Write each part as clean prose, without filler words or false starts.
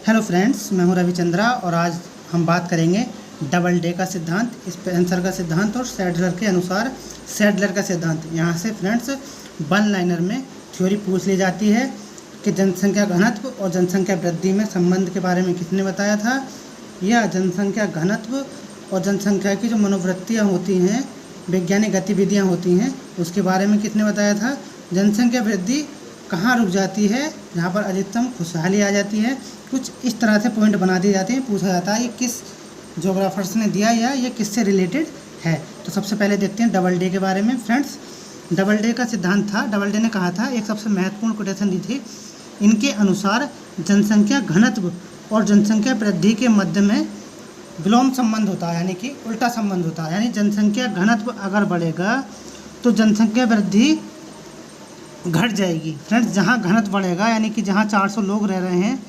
Hello friends, मैं हूं रविचंद्रा और आज हम बात करेंगे डबल डे का सिद्धांत, स्पेंसर का सिद्धांत और सैडलर के अनुसार सैडलर का सिद्धांत। यहाँ से फ्रेंड्स वन लाइनर में थ्योरी पूछ ली जाती है कि जनसंख्या घनत्व और जनसंख्या वृद्धि में संबंध के बारे में किसने बताया था, या जनसंख्या घनत्व और जनसंख्या की जो मनोवृत्तियाँ होती हैं, वैज्ञानिक गतिविधियाँ होती हैं, उसके बारे में किसने बताया था। जनसंख्या वृद्धि कहाँ रुक जाती है, जहाँ पर अधिकतम खुशहाली आ जाती है। कुछ इस तरह से पॉइंट बना दिए जाते हैं, पूछा जाता है ये किस ज्योग्राफर्स ने दिया या ये किससे रिलेटेड है। तो सबसे पहले देखते हैं डबल डे के बारे में। फ्रेंड्स, डबल डे का सिद्धांत था, डबल डे ने कहा था, एक सबसे महत्वपूर्ण कोटेशन दी थी, इनके अनुसार जनसंख्या घनत्व और जनसंख्या वृद्धि के मध्य में विलोम संबंध होता है, यानी कि उल्टा संबंध होता है। यानी जनसंख्या घनत्व अगर बढ़ेगा तो जनसंख्या वृद्धि घट जाएगी। फ्रेंड्स, जहाँ घनत्व बढ़ेगा, यानी कि जहाँ 400 लोग रह रहे हैं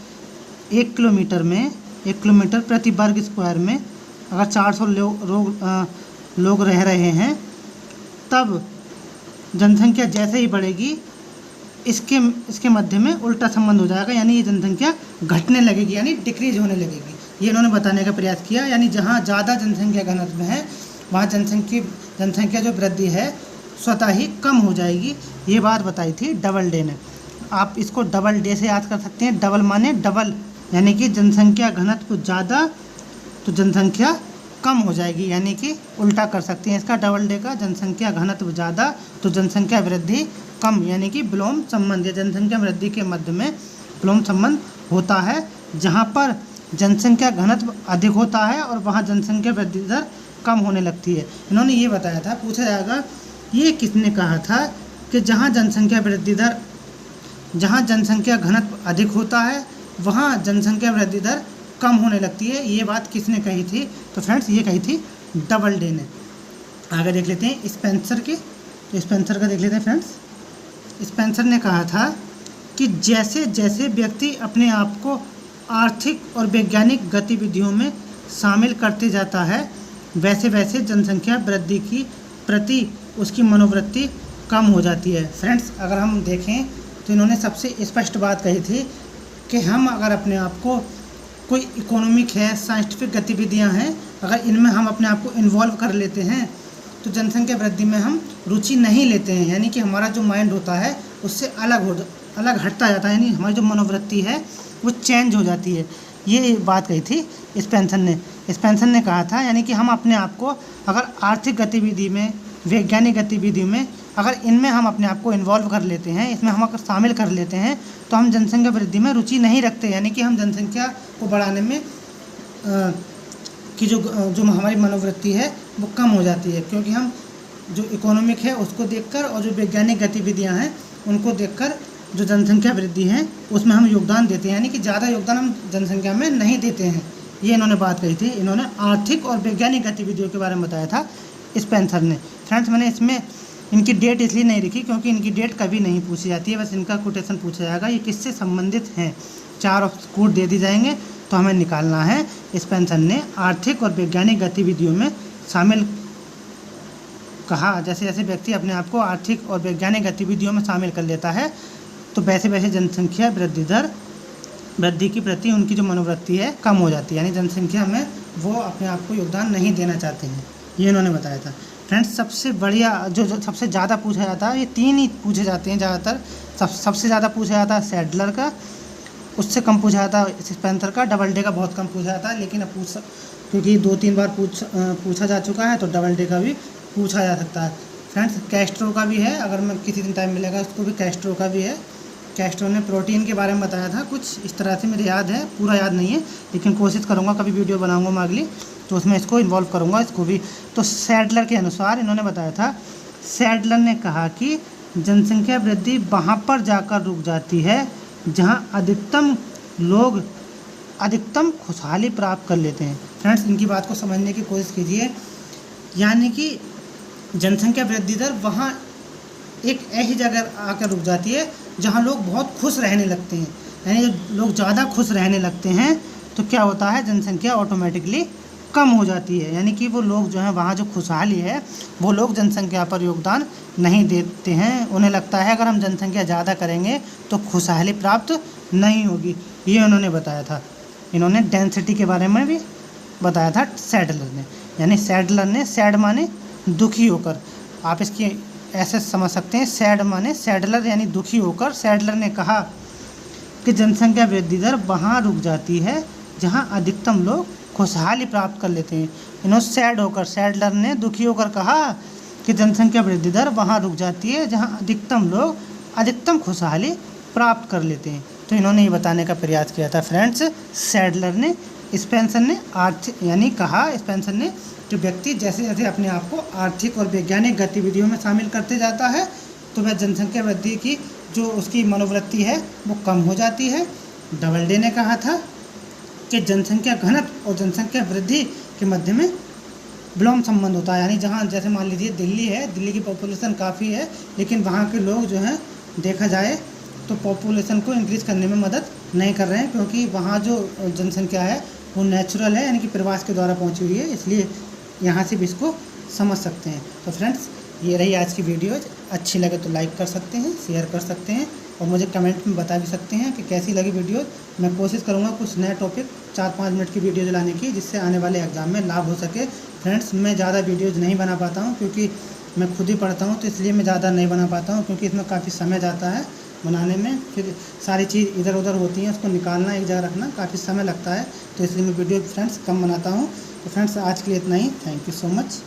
1 किलोमीटर में, 1 किलोमीटर प्रति वर्ग स्क्वायर में अगर 400 लोग रह रहे हैं, तब जनसंख्या जैसे ही बढ़ेगी इसके मध्य में उल्टा संबंध हो जाएगा, यानी ये जनसंख्या घटने लगेगी, यानी डिक्रीज होने लगेगी। ये इन्होंने बताने का प्रयास किया। यानी जहाँ ज़्यादा जनसंख्या घनत्व है वहाँ जनसंख्या जो वृद्धि है स्वतः ही कम हो जाएगी। ये बात बताई थी डबल डे ने। आप इसको डबल डे से याद कर सकते हैं। डबल माने डबल, यानी कि जनसंख्या घनत्व ज़्यादा तो जनसंख्या कम हो जाएगी, यानी कि उल्टा कर सकते हैं इसका डबल डे का। जनसंख्या घनत्व ज़्यादा तो जनसंख्या वृद्धि कम, यानी कि विलोम संबंध या जनसंख्या वृद्धि के मध्य में विलोम संबंध होता है। जहाँ पर जनसंख्या घनत्व अधिक होता है और वहाँ जनसंख्या वृद्धि दर कम होने लगती है। इन्होंने ये बताया था, पूछा जाएगा ये किसने कहा था कि जहाँ जनसंख्या घनत्व अधिक होता है वहाँ जनसंख्या वृद्धि दर कम होने लगती है। ये बात किसने कही थी? तो फ्रेंड्स, ये कही थी डबल डे ने। आगे देख लेते हैं स्पेंसर के। तो स्पेंसर का देख लेते हैं फ्रेंड्स। स्पेंसर ने कहा था कि जैसे जैसे व्यक्ति अपने आप को आर्थिक और वैज्ञानिक गतिविधियों में शामिल करते जाता है, वैसे वैसे जनसंख्या वृद्धि की प्रति उसकी मनोवृत्ति कम हो जाती है। फ्रेंड्स, अगर हम देखें तो इन्होंने सबसे स्पष्ट बात कही थी कि हम अगर अपने आप को कोई इकोनॉमिक है, साइंटिफिक गतिविधियां हैं, अगर इनमें हम अपने आप को इन्वॉल्व कर लेते हैं तो जनसंख्या वृद्धि में हम रुचि नहीं लेते हैं, यानी कि हमारा जो माइंड होता है उससे अलग हटता जाता है, यानी हमारी जो मनोवृत्ति है वो चेंज हो जाती है। ये बात कही थी स्पेंसर ने कहा था, यानी कि हम अपने आप को अगर आर्थिक गतिविधि में, वैज्ञानिक गतिविधि में, अगर इनमें हम अपने आप को इन्वॉल्व कर लेते हैं, इसमें हम अगर शामिल कर लेते हैं, तो हम जनसंख्या वृद्धि में रुचि नहीं रखते, यानी कि हम जनसंख्या को बढ़ाने में की जो हमारी मनोवृत्ति है वो कम हो जाती है, क्योंकि हम जो इकोनॉमिक है उसको देखकर और जो वैज्ञानिक गतिविधियाँ हैं उनको देखकर जो जनसंख्या वृद्धि है उसमें हम योगदान देते हैं, यानी कि ज़्यादा योगदान हम जनसंख्या में नहीं देते हैं। ये इन्होंने बात कही थी। इन्होंने आर्थिक और वैज्ञानिक गतिविधियों के बारे में बताया था स्पेंसर ने। फ्रेंड्स, मैंने इसमें इनकी डेट इसलिए नहीं लिखी क्योंकि इनकी डेट कभी नहीं पूछी जाती है, बस इनका कोटेशन पूछा जाएगा ये किससे संबंधित हैं। 4 कोट दे दी जाएंगे तो हमें निकालना है। स्पेंसर ने आर्थिक और वैज्ञानिक गतिविधियों में शामिल कहा, जैसे जैसे व्यक्ति अपने आप को आर्थिक और वैज्ञानिक गतिविधियों में शामिल कर लेता है तो वैसे वैसे जनसंख्या वृद्धि की प्रति उनकी जो मनोवृत्ति है कम हो जाती है, यानी जनसंख्या में वो अपने आप को योगदान नहीं देना चाहते हैं। ये इन्होंने बताया था। फ्रेंड्स, सबसे बढ़िया जो सबसे ज़्यादा पूछा जाता है, ये 3 ही पूछे जाते हैं ज़्यादातर। सबसे ज़्यादा पूछा जाता है सैडलर का, उससे कम पूछा जाता है स्पेंसर का, डबल डे का बहुत कम पूछा जाता है, लेकिन अब क्योंकि 2-3 बार पूछा जा चुका है तो डबल डे का भी पूछा जा सकता है। फ्रेंड्स, कैस्ट्रो का भी है, अगर मैं किसी दिन टाइम मिलेगा उसको भी कैस्ट्रो का भी है। कैस्ट्रो ने प्रोटीन के बारे में बताया था कुछ इस तरह से, मुझे याद है, पूरा याद नहीं है, लेकिन कोशिश करूँगा कभी वीडियो बनाऊँगा मैं अगली तो उसमें इसको इन्वॉल्व करूँगा इसको भी। तो सैडलर के अनुसार इन्होंने बताया था, सैडलर ने कहा कि जनसंख्या वृद्धि वहाँ पर जाकर रुक जाती है जहाँ अधिकतम खुशहाली प्राप्त कर लेते हैं। फ्रेंड्स, इनकी बात को समझने की कोशिश कीजिए, यानी कि जनसंख्या वृद्धि दर वहाँ एक ऐसी जगह आकर रुक जाती है जहाँ लोग बहुत खुश रहने लगते हैं, यानी जब लोग ज़्यादा खुश रहने लगते हैं तो क्या होता है, जनसंख्या ऑटोमेटिकली कम हो जाती है, यानी कि वो लोग जो हैं वहाँ जो खुशहाली है वो लोग जनसंख्या पर योगदान नहीं देते हैं। उन्हें लगता है अगर हम जनसंख्या ज़्यादा करेंगे तो खुशहाली प्राप्त नहीं होगी, ये उन्होंने बताया था। इन्होंने डेंसिटी के बारे में भी बताया था सैडलर ने। यानी सैडलर ने, सैड माने दुखी होकर, आप इसकी ऐसे समझ सकते हैं, सैड माने सैडलर यानी दुखी होकर। सैडलर ने कहा कि जनसंख्या वृद्धि दर वहाँ रुक जाती है जहाँ अधिकतम लोग खुशहाली प्राप्त कर लेते हैं। इन्होंने सैड होकर, सैडलर ने दुखी होकर कहा कि जनसंख्या वृद्धि दर वहाँ रुक जाती है जहाँ अधिकतम लोग अधिकतम खुशहाली प्राप्त कर लेते हैं। तो इन्होंने ये बताने का प्रयास किया था फ्रेंड्स सैडलर ने। स्पेंसर ने आर्थिक यानी कहा, स्पेंसर ने कि व्यक्ति जैसे जैसे अपने आप को आर्थिक और वैज्ञानिक गतिविधियों में शामिल करते जाता है तो वह जनसंख्या वृद्धि की जो उसकी मनोवृत्ति है वो कम हो जाती है। डबलडे ने कहा था कि जनसंख्या घनत्व और जनसंख्या वृद्धि के मध्य में विलोम संबंध होता है। यानी जहाँ जैसे मान लीजिए दिल्ली है, दिल्ली की पॉपुलेशन काफ़ी है, लेकिन वहाँ के लोग जो हैं देखा जाए तो पॉपुलेशन को इंक्रीज़ करने में मदद नहीं कर रहे हैं, क्योंकि वहाँ जो जनसंख्या है वो नेचुरल है, यानी कि प्रवास के द्वारा पहुँची हुई है। इसलिए यहाँ से भी इसको समझ सकते हैं। तो फ्रेंड्स ये रही आज की वीडियो। अच्छी लगे तो लाइक कर सकते हैं, शेयर कर सकते हैं और मुझे कमेंट में बता भी सकते हैं कि कैसी लगी वीडियो। मैं कोशिश करूँगा कुछ नया टॉपिक 4-5 मिनट की वीडियो लाने की, जिससे आने वाले एग्ज़ाम में लाभ हो सके। फ्रेंड्स मैं ज़्यादा वीडियोज़ नहीं बना पाता हूँ क्योंकि मैं खुद ही पढ़ता हूँ, तो इसलिए मैं ज़्यादा नहीं बना पाता हूँ, क्योंकि इसमें काफ़ी समय जाता है बनाने में। फिर सारी चीज़ इधर उधर होती हैं, उसको निकालना, एक जगह रखना काफ़ी समय लगता है, तो इसलिए मैं वीडियो फ्रेंड्स कम बनाता हूँ। तो फ्रेंड्स आज के लिए इतना ही। Thank you so much.